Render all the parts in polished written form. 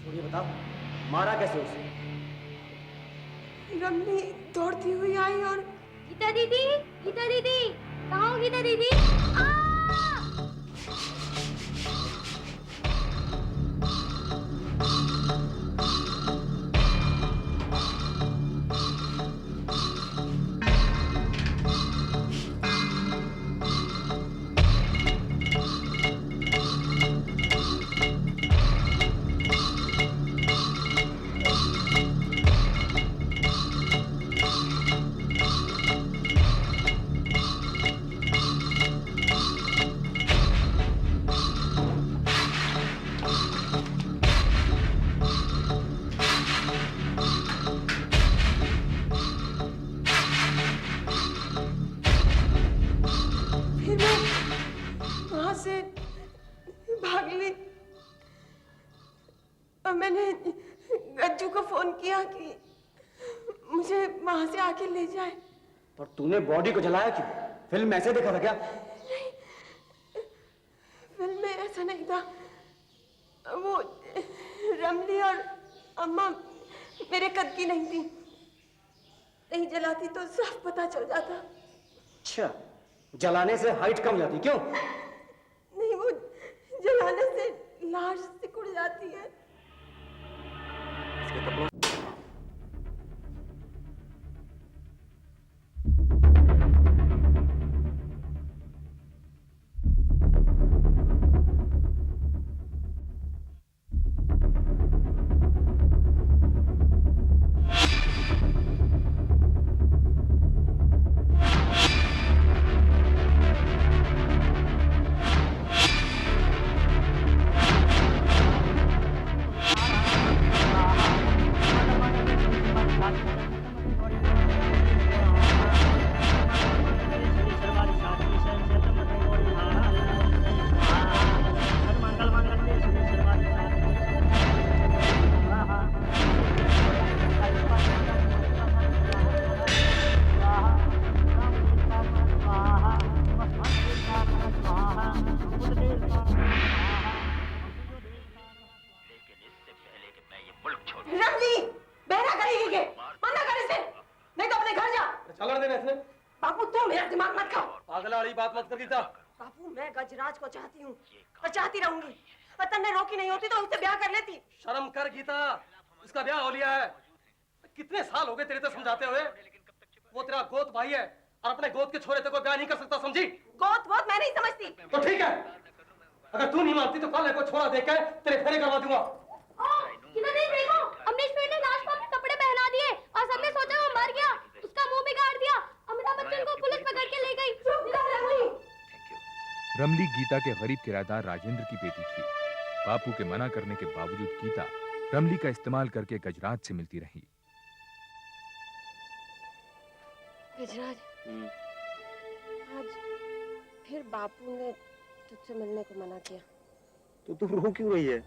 ये बताओ, मारा कैसे उसे? रमनी दौड़ती हुई आई और गीता दीदी, कहाँ हो गीता दीदी? मैंने गज्जू को फोन किया कि मुझे वहां से आके ले जाए। पर तूने बॉडी को जलाया क्यों? फिल्म में ऐसे देखा था क्या? नहीं, फिल्म में ऐसा नहीं था। वो रमली और अम्मा मेरे कद की नहीं थी, नहीं जलाती तो साफ पता चल जाता। अच्छा, जलाने से हाइट कम जाती क्यों? नहीं, वो जलाने से लाश सिकुड़ जाती है। इसके कपड़ों गजराज को चाहती हूँ और चाहती रहूंगी। वतन ने रोकी नहीं होती तो उससे ब्याह कर लेती। शर्म कर गीता, उसका ब्याह हो लिया है। कितने साल हो गए तेरे तो समझाते हुए। वो तेरा गोद भाई है और अपने गोद के छोरे तक को ब्याह नहीं कर सकता, समझी? गोद वोद मैं नहीं समझती। तो ठीक है, अगर तू नहीं मानती तो कल को छोरा देकर तेरे फेरे करवा दूंगा। देखो, अमरीश पेड़ ने लाश को अपने कपड़े पहना दिए और सबने सोचा वो मर गया, उसका मुंह बिगाड़ दिया। अमिताभ बच्चन को पुलिस पकड़ के ले गई। रमली गीता के गरीब किराएदार राजेंद्र की बेटी थी। बापू के मना करने के बावजूद गीता रमली का इस्तेमाल करके गजराज से मिलती रही। गजराज, आज फिर बापू ने तुझसे मिलने को मना किया। तो तू रो क्यों रही है?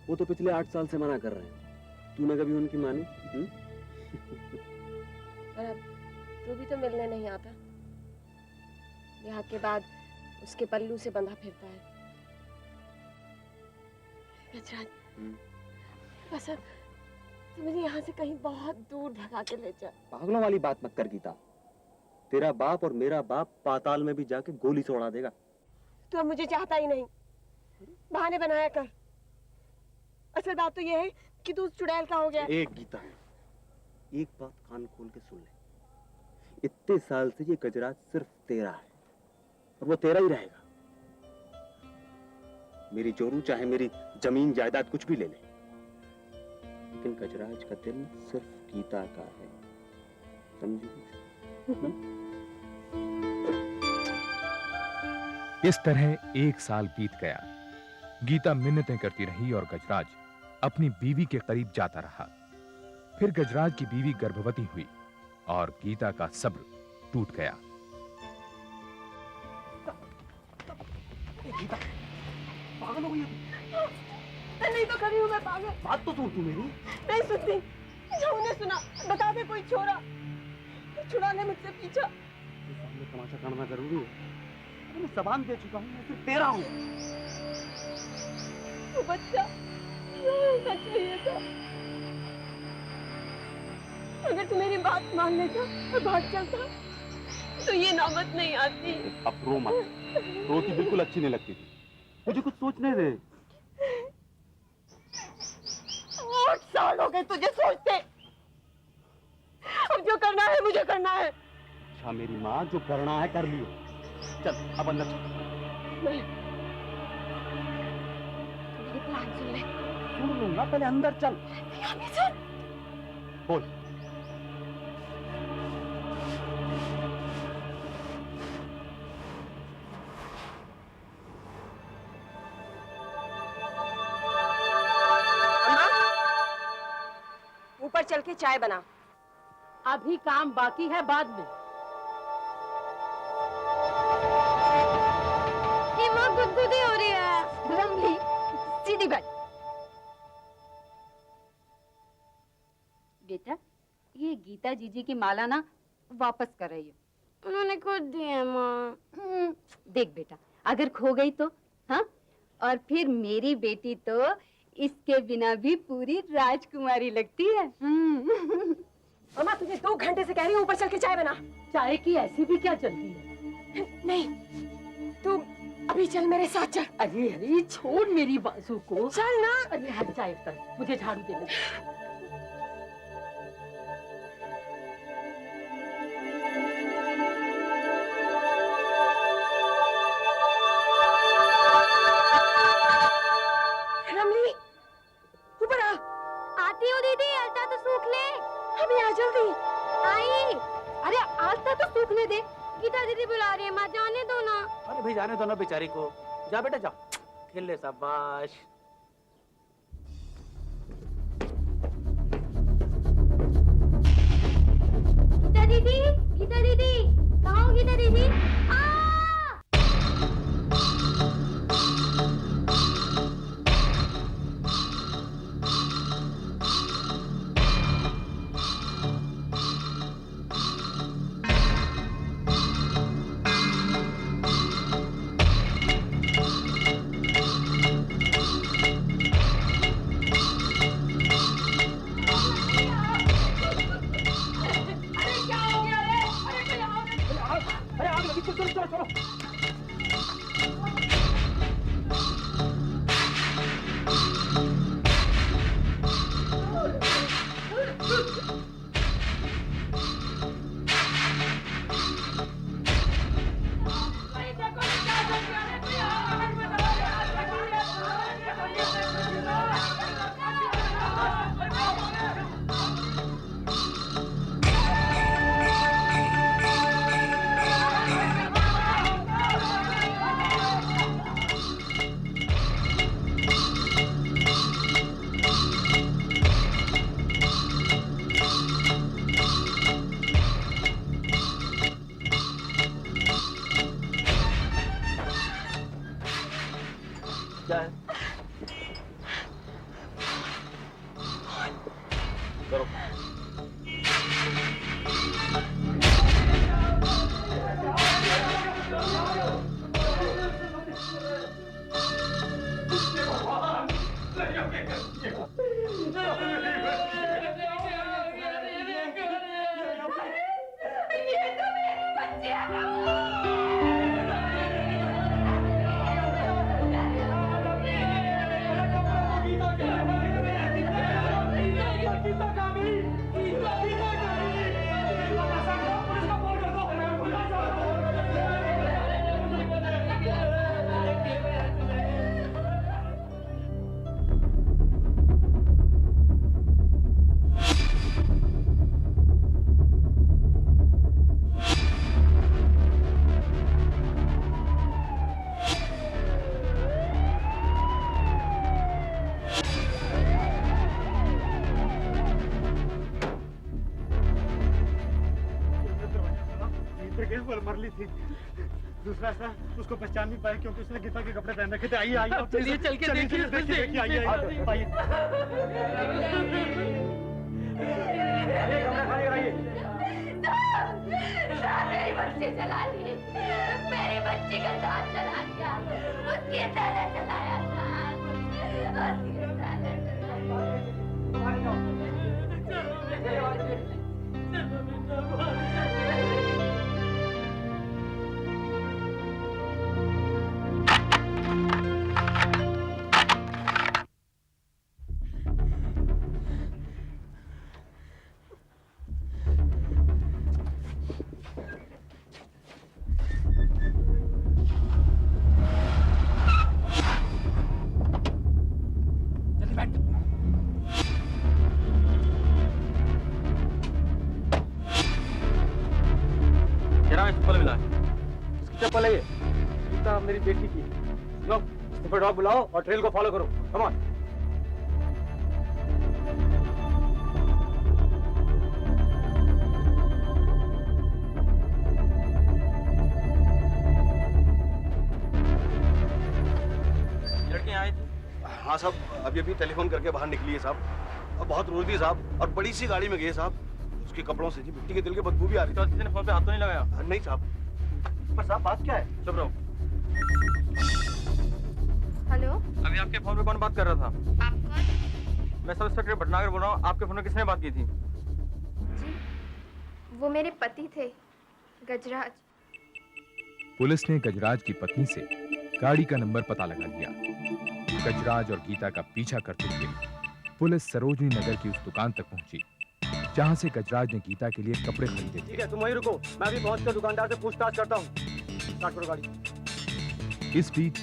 वो तो पिछले 8 साल से मना कर रहे हैं, तूने कभी उनकी मानी? और अब तू भी तो मिलने नहीं आता। ब्याह के बाद उसके पल्लू से बंधा फिरता है। गजराज, बस अब तू मुझे यहाँ से कहीं बहुत दूर भगा के ले जा। पागलों वाली बात मत कर गीता। तेरा बाप और मेरा बाप पाताल में भी जाके गोली से उड़ा देगा। तू अब मुझे चाहता ही नहीं, बहाने बनाया कर। असल बात तो ये है कि तू चुड़ैल का हो गया। एक गीता, एक बात कान खोल के सुन ले। इतने साल से ये गजराज सिर्फ तेरा है और वो तेरा ही रहेगा। मेरी जोरू चाहे मेरी जमीन जायदाद कुछ भी ले ले, लेकिन गजराज का दिल सिर्फ गीता का है, समझी? इस तरह 1 साल बीत गया। गीता मिन्नतें करती रही और गजराज अपनी बीवी के करीब जाता रहा। फिर गजराज की बीवी गर्भवती हुई और गीता का सब्र टूट गया। गीता, पागल हो गई है? नहीं तो खड़ी हूँ मैं पागल। बात तो सुन तू मेरी। नहीं सुनती। जो उन्हें सुना बता दे, कोई छोरा छुड़ाने मुझसे पीछा। सामने तमाशा करना जरूरी है। मैं जबान दे चुका हूँ, मैं सिर्फ तेरा हूँ। वो बच्चा चाहिए लेता, अगर तू मेरी बात मान लेता और भाग चलता तो ये नौबत नहीं आती। अब रो मत, रोती बिल्कुल अच्छी नहीं लगती थी, मुझे कुछ सोचने दे। 8 साल हो गए तुझे सोचते, अब जो करना है मुझे करना है। अच्छा मेरी माँ, जो करना है कर लियो। चल अब अंदर चल। नहीं, मेरी प्लान सुन ले। सुन लूंगा, पहले अंदर चल। यहाँ भी सुन। बोल। ऊपर चल के चाय बना। अभी काम बाकी है, बाद में। ये माँ गुदगुदी हो रही है। रमली, सीधी बैठ। बेटा, ये गीता जीजी की माला ना वापस कर रही हो। उन्होंने खुद दी है माँ। देख बेटा, अगर खो गई तो, हाँ? और फिर मेरी बेटी तो इसके बिना भी पूरी राजकुमारी लगती है। मामा, तुझे 2 घंटे से कह रही हूँ ऊपर चल के चाय बना। चाय की ऐसी भी क्या चलती है? नहीं, तू अभी चल मेरे साथ चल। अरे अरे, छोड़ मेरी बाजू को। चल ना। अरे हट चाय पर, मुझे झाड़ू देने दे। रमली, ऊपर आ। आती हूँ दीदी, अलता तो सूख ले। अभी आ जल्दी। आई। अरे आलता तो सूखने दे। गीता दीदी बुला रही है, माँ जाने दो ना। अरे भाई जाने दो ना बेचारी को। जा बेटा जा, खेल ले। शाबाश। गीता दीदी, गीता दीदी, कहाँ हो गीता दीदी? क्या है? करो। मर ली थी। दूसरा ऐसा उसको पहचान नहीं पाया क्योंकि उसने गीता के कपड़े पहन रखे थे। आइए आइए, चलिए चल के देखिए। देखिए आइए आइए। मेरी बच्ची चला ली, मेरी बच्ची का साथ चला दिया, उसकी तरह चलाया था, उसकी तरह चलाया। चप्पल है ये? गीता मेरी बेटी की। लो, स्निपर डॉग बुलाओ और ट्रेल को फॉलो करो। Come on. लड़कियां आई थी? हाँ साहब, अभी अभी टेलीफोन करके बाहर निकली है साहब। अब बहुत रो रही थी साहब, और बड़ी सी गाड़ी में गई है साहब। उसके कपड़ों से जी मिट्टी के तेल की बदबू भी आ रही तो किसी ने फोन पे हाथ तो नहीं लगाया? थी। नहीं साहब। पर साहब बात क्या है? चुप रहो। हेलो, अभी आपके फोन पे कौन बात कर रहा था? आप कौन? मैं सब इंस्पेक्टर भटनागर बोल रहा हूँ। आपके फोन में किसने बात की थी? जी, वो मेरे पति थे, गजराज। पुलिस ने गजराज की पत्नी से गाड़ी का नंबर पता लगा लिया। गजराज और गीता का पीछा करते हुए पुलिस सरोजनी नगर की उस दुकान तक पहुंची जहां से गजराज ने गीता के लिए कपड़े खरीदे थे। ठीक है, तुम वहीं रुको, मैं अभी पहुंचकर दुकानदार से पूछताछ करता हूँ। स्टार्ट करो गाड़ी। इस बीच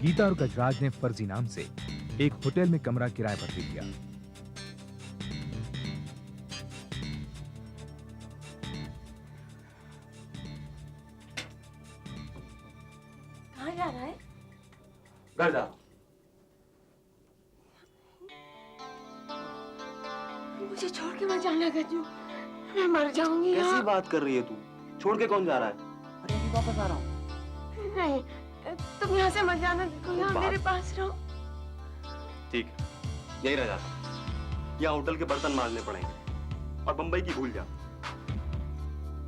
गीता और गजराज ने फर्जी नाम से एक होटल में कमरा किराए पर ले लिया। कहाँ जा रहा है? घर जा। मुझे छोड़ के मत जाना गज्जू, मैं मर जाऊंगी कैसी यहाँ। बात कर रही है तू? छोड़ के कौन जा रहा है? अरे अभी वापस आ रहा हूँ। नहीं, तुम यहाँ से मत जाना, देखो यहाँ बात- मेरे पास रहो। ठीक है, यही रह जाता। यहाँ होटल के बर्तन मारने पड़ेंगे और बंबई की भूल जा।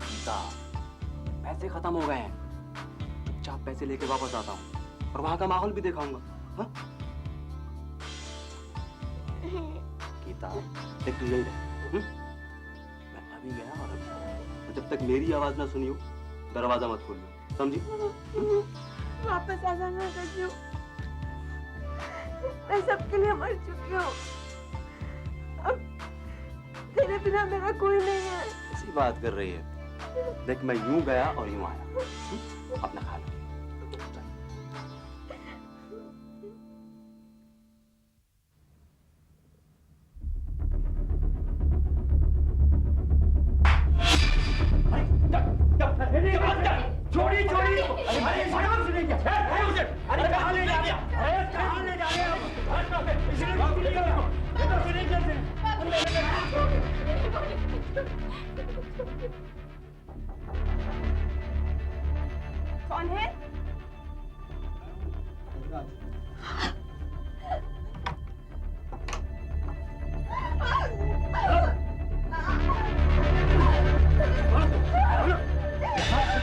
गीता, पैसे खत्म हो गए हैं। चुपचाप पैसे लेके वापस आता हूँ और वहां का माहौल भी दिखाऊंगा। हाँ? गीता, देख तू यही रह। मैं अभी गया और अभी आया। और जब तक मेरी आवाज ना सुनी हो, दरवाजा मत खोलियो, समझी? वापस आ जाना गज्जू, मैं सबके लिए मर चुकी हूँ। अब तेरे बिना मेरा कोई नहीं है। ऐसी बात कर रही है। देख मैं यूं गया और यूं आया। अपना खा लो। छोड़ी छोड़ी, अरे शराब से नहीं क्या? अरे कहाँ ले जा रहे हो? अरे कहाँ ले जा रहे हो? इसने बात नहीं कर रहा हूँ। इधर से नहीं चलते। कौन है?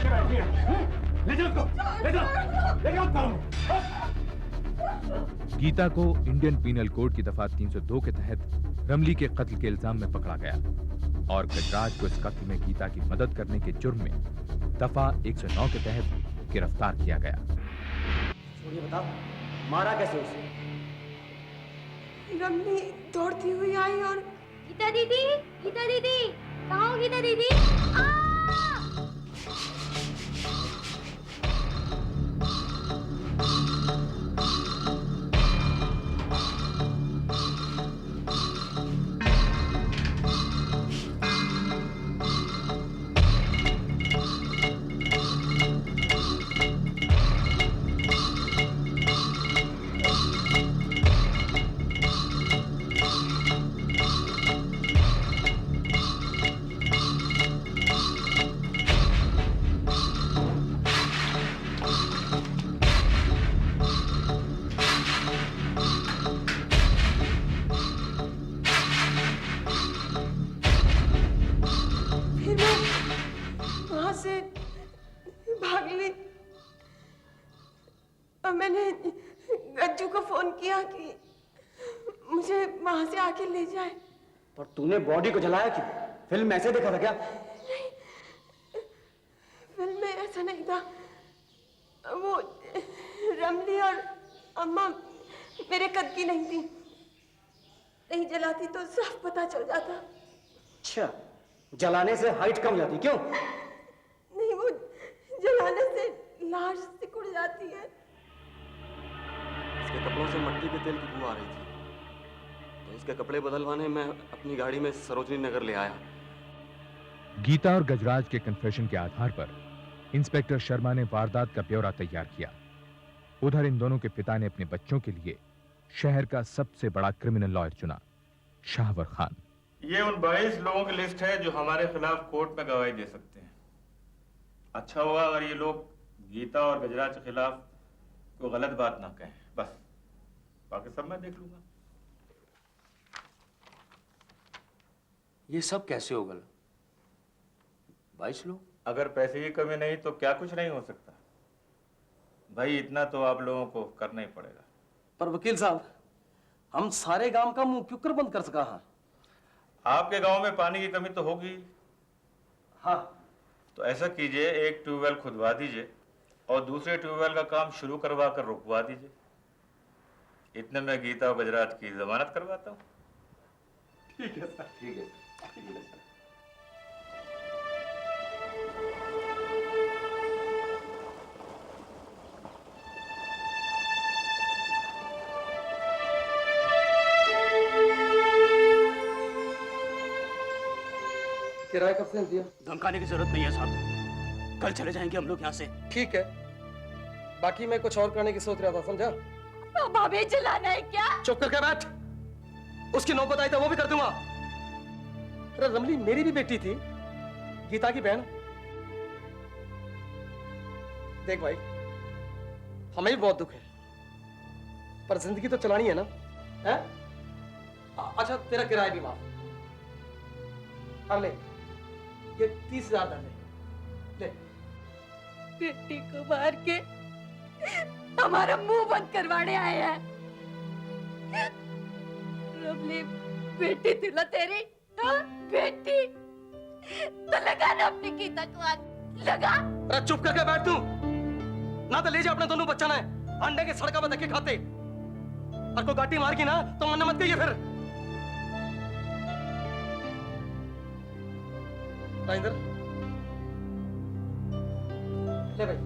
ले जाओ उसको, ले जाओ, ले जाओ उसको। गीता को इंडियन पीनल कोड की दफा 302 के तहत रमली के कत्ल के इल्जाम में पकड़ा गया और गजराज को इस कत्ल में गीता की मदद करने के जुर्म में दफा 109 के तहत गिरफ्तार किया गया। छोड़िए, बताओ मारा कैसे उसे? रमनी दौड़ती हुई आई और गीता दीदी, गीता दीदी, कहाँ हो गीता दीदी? फिर मैं वहां से भाग ली और मैंने गज्जू को फोन किया कि मुझे वहां से आके ले जाए। पर तूने बॉडी को जलाया क्यों? फिल्म ऐसे देखा था क्या? फिल्म में ऐसा नहीं था। वो रमली और अम्मा मेरे कद की नहीं थी। नहीं जलाती तो साफ पता चल जाता। अच्छा, जलाने से हाइट कम जाती क्यों? नहीं, वो जलाने से लाश सिकुड़ जाती है। इसके कपड़ों से मट्टी के तेल की बू आ रही थी, तो इसके कपड़े बदलवाने मैं अपनी गाड़ी में सरोजनी नगर ले आया। गीता और गजराज के कन्फेशन के आधार पर इंस्पेक्टर शर्मा ने वारदात का ब्यौरा तैयार किया। उधर इन दोनों के पिता ने अपने बच्चों के लिए शहर का सबसे बड़ा क्रिमिनल लॉयर चुना, शाहवर खान। ये उन 22 लोगों की लिस्ट है जो हमारे खिलाफ कोर्ट में गवाही दे सकते हैं। अच्छा होगा अगर ये लोग गीता और गजराज के खिलाफ कोई गलत बात ना कहें, बस बाकी सब मैं देख लूंगा। ये सब कैसे होगा? 22 लोग? अगर पैसे की कमी नहीं तो क्या कुछ नहीं हो सकता भाई, इतना तो आप लोगों को करना ही पड़ेगा। पर वकील साहब, हम सारे गांव का मुंह क्यों कर बंद कर सका? हाँ, आपके गांव में पानी की कमी तो होगी। हाँ, तो ऐसा कीजिए, एक ट्यूबवेल खुदवा दीजिए और दूसरे ट्यूबवेल का काम शुरू करवा कर रुकवा दीजिए। इतने में गीता और गजराज की जमानत करवाता हूँ। ठीक है सर। ठीक है, ठीक है सर। किराया कब से दिया? धमकाने की जरूरत नहीं है साहब, कल चले जाएंगे हम लोग यहाँ से। ठीक है, बाकी मैं कुछ और करने की सोच रहा था, समझा? भाभी चिल्लाना है क्या? चुप करके बैठ। उसकी नौबत आई तो वो भी कर दूंगा। अरे रमली मेरी भी बेटी थी, गीता की बहन। देख भाई, हमें भी बहुत दुख है, पर जिंदगी तो चलानी है ना, है? अच्छा तेरा किराया भी माफ। अब ले, ये 30,000 दे ले। बेटी को मार के हमारा मुंह बंद करवाने आए हैं। रमली बेटी थी ना तेरी, हाँ? बेटी तो लगा ना अपनी गीता को आग, लगा। अरे चुप करके बैठ तू, ना तो ले जा अपने दोनों बच्चा ने अंडे के सड़का पर धक्के खाते, और कोई गाटी मार की ना तो मन्ना मत कहिए फिर। राजेंद्र ले भाई,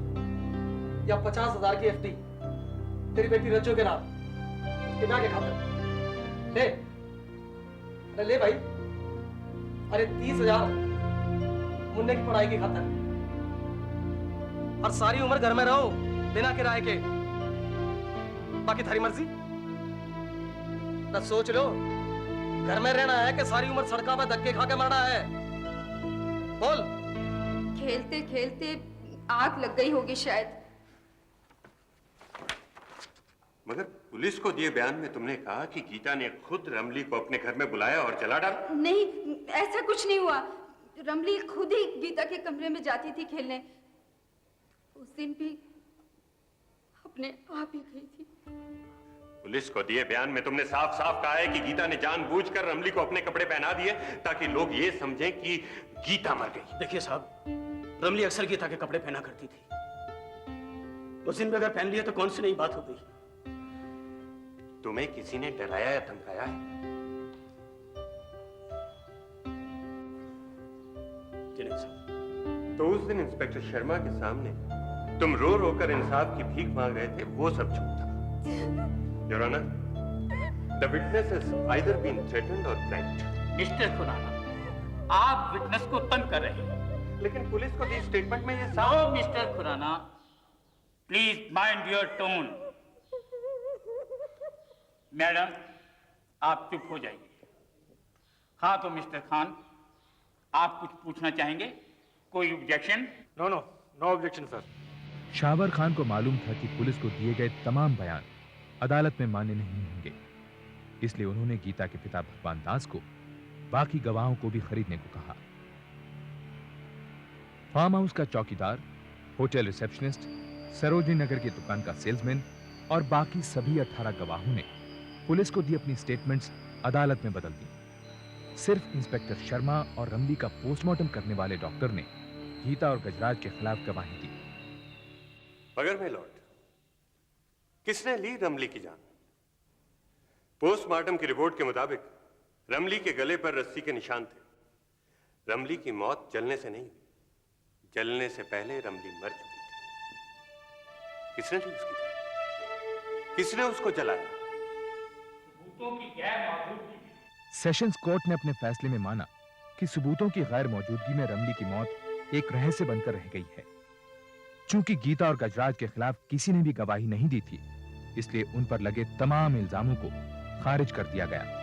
या 50,000 की एफडी तेरी बेटी रज्जो के नाम, उसके ब्याह के खातिर ले। अरे ले भाई, अरे 30,000 मुन्ने की पढ़ाई की खातिर, और सारी उम्र घर में रहो बिना किराए के, बाकी थारी मर्जी। ना सोच लो घर में रहना है कि सारी उम्र सड़का पर धक्के खा के मरना है, बोल। खेलते खेलते आग लग गई होगी शायद। मगर पुलिस को दिए बयान में तुमने कहा कि गीता ने खुद रमली को अपने घर में बुलाया और जला डाला। नहीं, ऐसा कुछ नहीं हुआ। रमली खुद ही गीता के कमरे में जाती थी खेलने। उस दिन भी अपने आप ही गई थी। पुलिस को दिए बयान में तुमने साफ साफ कहा है कि गीता ने जानबूझकर रमली को अपने कपड़े पहना दिए ताकि लोग ये समझें कि गीता मर गई। देखिए साहब, रमली अक्सर गीता के कपड़े पहना करती थी, उस दिन भी अगर पहन लिया तो कौन सी नई बात हो गई? तुम्हें किसी ने डराया या धमकाया है? जी नहीं साहब। तो उस दिन इंस्पेक्टर शर्मा के सामने तुम रो रो कर इंसाफ की भीख मांग रहे थे, वो सब झूठ था। Your Honor, the witness has either been threatened or threatened. Mister Khurana, आप विटनेस को तंग कर रहे हैं। लेकिन पुलिस को दी स्टेटमेंट में ये साफ। No mister Khurana, please mind your tone. Madam, आप चुप हो जाइए। हाँ तो मिस्टर खान, आप कुछ पूछना चाहेंगे? कोई objection? No no, no objection sir. Shahwar Khan को मालूम था कि पुलिस को दिए गए तमाम बयान अदालत में मान्य नहीं होंगे, इसलिए उन्होंने गीता के पिता भगवान दास को बाकी गवाहों को भी खरीदने को कहा। फार्म हाउस का चौकीदार, होटल रिसेप्शनिस्ट, सरोजनी नगर की दुकान का सेल्समैन और बाकी सभी 18 गवाहों ने पुलिस को दी अपनी स्टेटमेंट्स अदालत में बदल दी। सिर्फ इंस्पेक्टर शर्मा और रमली का पोस्टमार्टम करने वाले डॉक्टर ने गीता और गजराज के खिलाफ गवाही दी। मगर मैं लॉर्ड, किसने ली रमली की जान? पोस्टमार्टम की रिपोर्ट के मुताबिक रमली के गले पर रस्सी के निशान थे। रमली की मौत जलने से नहीं हुई, जलने से पहले रमली मर चुकी थी। किसने ली उसकी जान? किसने उसको जलाया? सबूतों की गैर मौजूदगी। सेशंस कोर्ट ने अपने फैसले में माना कि सबूतों की गैर मौजूदगी में रमली की मौत एक रहस्य बनकर रह गई है। चूंकि गीता और गजराज के खिलाफ किसी ने भी गवाही नहीं दी थी, इसलिए उन पर लगे तमाम इल्जामों को खारिज कर दिया गया।